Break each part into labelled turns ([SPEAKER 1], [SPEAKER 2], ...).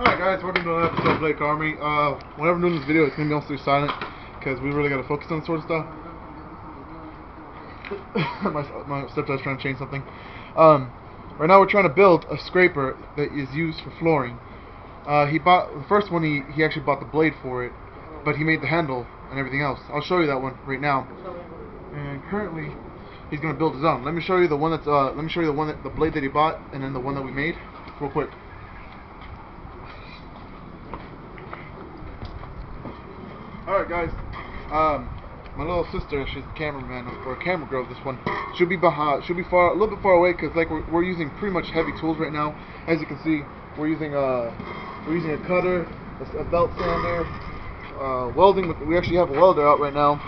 [SPEAKER 1] Alright guys, welcome to another episode of Blake Army. Whenever I'm doing this video, it's going to be mostly silent because we really got to focus on this sort of stuff. my stepdad's trying to change something. Right now we're trying to build a scraper that is used for flooring. He bought the first one. He actually bought the blade for it, but he made the handle and everything else. I'll show you that one right now. And currently, he's going to build his own. Let me show you the one that's. Let me show you the blade that he bought, and then the one that we made, real quick. Alright guys, my little sister, she's the cameraman or camera girl of this one. She'll be behind, a little bit far away because like we're using pretty much heavy tools right now. As you can see, we're using a cutter, a belt sander, welding. We actually have a welder out right now.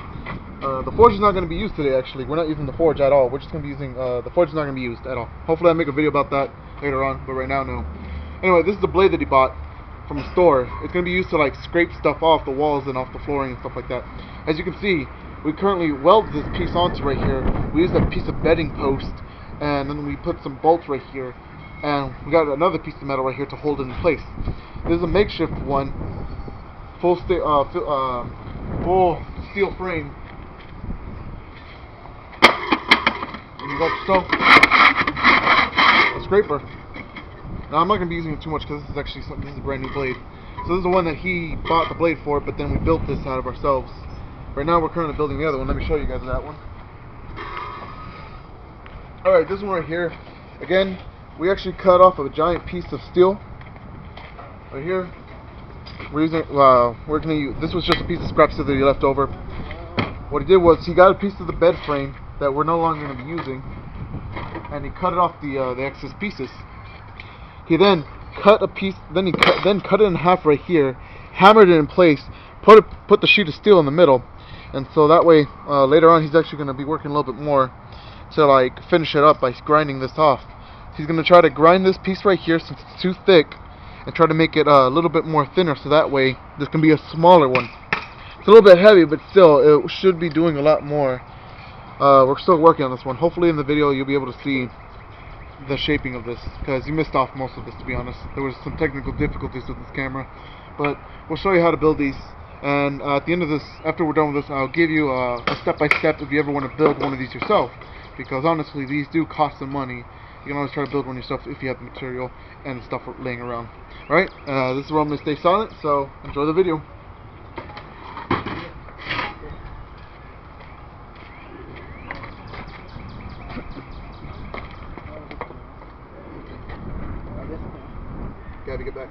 [SPEAKER 1] The forge is not going to be used today. Actually, we're not using the forge at all. We're just going to be using the forge is not going to be used at all. Hopefully, I'll make a video about that later on, but right now, no. Anyway, this is the blade that he bought from the store. It's going to be used to like scrape stuff off the walls and off the flooring and stuff like that. As you can see, we currently weld this piece onto right here. We used a piece of bedding post, and then we put some bolts right here, and we got another piece of metal right here to hold it in place. This is a makeshift one, full steel frame. And you got yourself a scraper. Now I'm not going to be using it too much because this is actually this is a brand new blade. So this is the one that he bought the blade for, but then we built this out of ourselves. Right now we're currently building the other one. Let me show you guys that one. Alright, this one right here. Again, we actually cut off a giant piece of steel. Right here. We're going to use, this was just a piece of scrap steel that he left over. What he did was he got a piece of the bed frame that we're no longer going to be using, and he cut it off the excess pieces. He then cut a piece, then cut it in half right here, hammered it in place, put the sheet of steel in the middle, and so that way later on he's actually going to be working a little bit more to like finish it up by grinding this off. He's going to try to grind this piece right here since it's too thick, and try to make it a little bit more thinner, so that way this can be a smaller one. It's a little bit heavy, but still it should be doing a lot more. We're still working on this one. Hopefully in the video you'll be able to see the shaping of this, because you missed off most of this, to be honest. There was some technical difficulties with this camera, but we'll show you how to build these, and at the end of this, after we're done with this, I'll give you a step-by-step if you ever want to build one of these yourself, because honestly these do cost some money. You can always try to build one yourself if you have the material and the stuff laying around. Alright, this is where I'm going to stay silent, so enjoy the video. Gotta get back.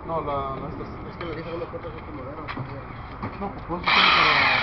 [SPEAKER 1] No, la esta.
[SPEAKER 2] Es que le dije una puerta con madera.
[SPEAKER 1] No, pues para...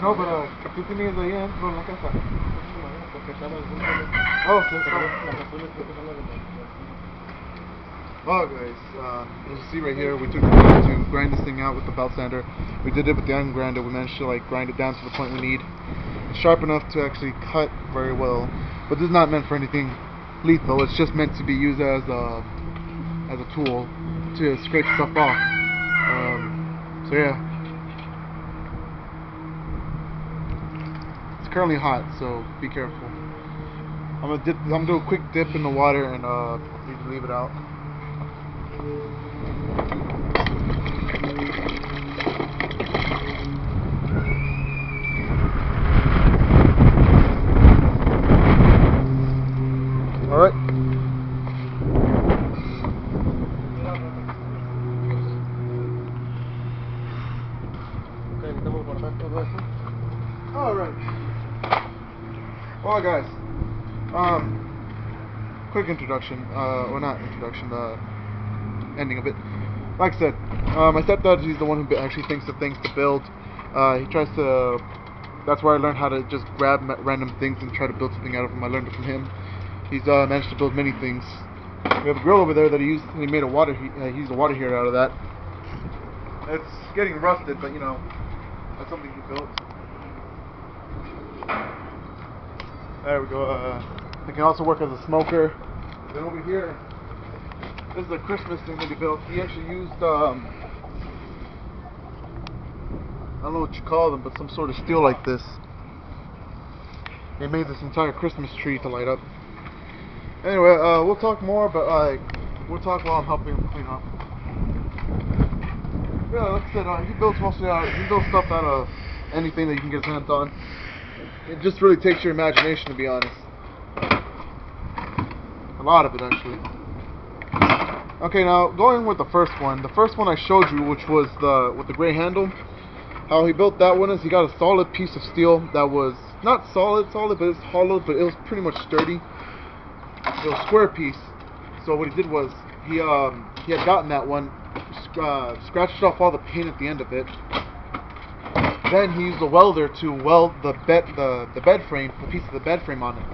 [SPEAKER 2] No, pero que tú tienes ahí adentro en la casa. Porque están las
[SPEAKER 1] Oh, sí,
[SPEAKER 2] pero
[SPEAKER 1] sí.
[SPEAKER 2] las azules creo que son las de la...
[SPEAKER 1] Well guys, as you see right here, we took the time to grind this thing out with the belt sander. We did it with the iron grinder. We managed to like grind it down to the point we need. It's sharp enough to actually cut very well, but this is not meant for anything lethal. It's just meant to be used as a tool to scrape stuff off. So yeah, it's currently hot, so be careful. I'm gonna do a quick dip in the water and leave it out. All right. All right. Well, guys. Quick introduction. Well, not introduction. The ending of it. Like I said, my stepdad, he's the one who actually thinks of things to build. He tries to. That's where I learned how to just grab random things and try to build something out of them. I learned it from him. He's managed to build many things. We have a grill over there that he used, and he made a water he used a water heater out of that. It's getting rusted, but you know, that's something he built. There we go. It can also work as a smoker. Then over here, this is a Christmas thing that he built. He actually used, I don't know what you call them, but some sort of steel like this. He made this entire Christmas tree to light up. Anyway, we'll talk more, but we'll talk while I'm helping him clean up. Yeah, like I said, he builds mostly he builds stuff out of anything that you can get his hands on. It just really takes your imagination, to be honest. A lot of it, actually. Okay, now going with the first one. The first one I showed you, which was with the gray handle. How he built that one is he got a solid piece of steel that was not solid, but it's hollow, but it was pretty much sturdy. It was a square piece. So what he did was he had gotten that one, scratched off all the paint at the end of it. Then he used a welder to weld the bed frame, the piece of the bed frame on it.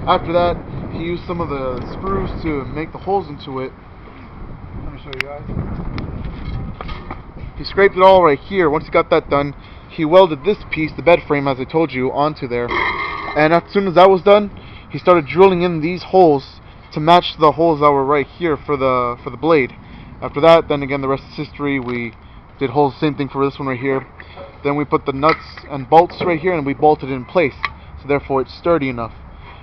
[SPEAKER 1] After that, he used some of the screws to make the holes into it. Let me show you guys. He scraped it all right here. Once he got that done, he welded this piece, the bed frame, as I told you, onto there. And as soon as that was done, he started drilling in these holes to match the holes that were right here for the blade. After that, then again, the rest is history. We did holes, same thing for this one right here. Then we put the nuts and bolts right here, and we bolted it in place. So therefore, it's sturdy enough.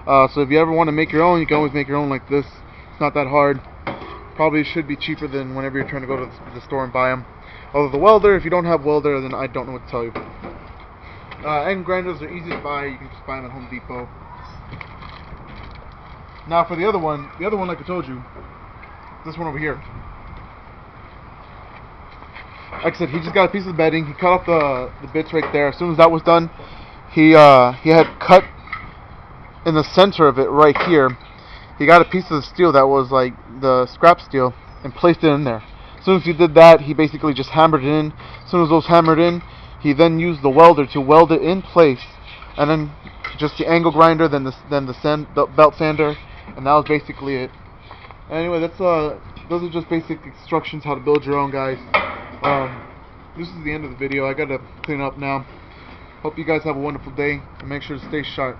[SPEAKER 1] So if you ever want to make your own, you can always make your own like this. It's not that hard. Probably should be cheaper than whenever you're trying to go to the store and buy them. Although the welder, if you don't have welder, then I don't know what to tell you. Egg grinders are easy to buy. You can just buy them at Home Depot. Now for the other one like I told you, this one over here. Like I said, he just got a piece of bedding. He cut off the bits right there. As soon as that was done, he had cut in the center of it right here. He got a piece of the steel that was like the scrap steel and placed it in there. As soon as he did that, he basically just hammered it in. As soon as it was hammered in, he then used the welder to weld it in place, and then just the angle grinder, then the belt sander, and that was basically it. Anyway, that's those are just basic instructions how to build your own, guys. This is the end of the video. I gotta clean up now. Hope you guys have a wonderful day, and make sure to stay sharp.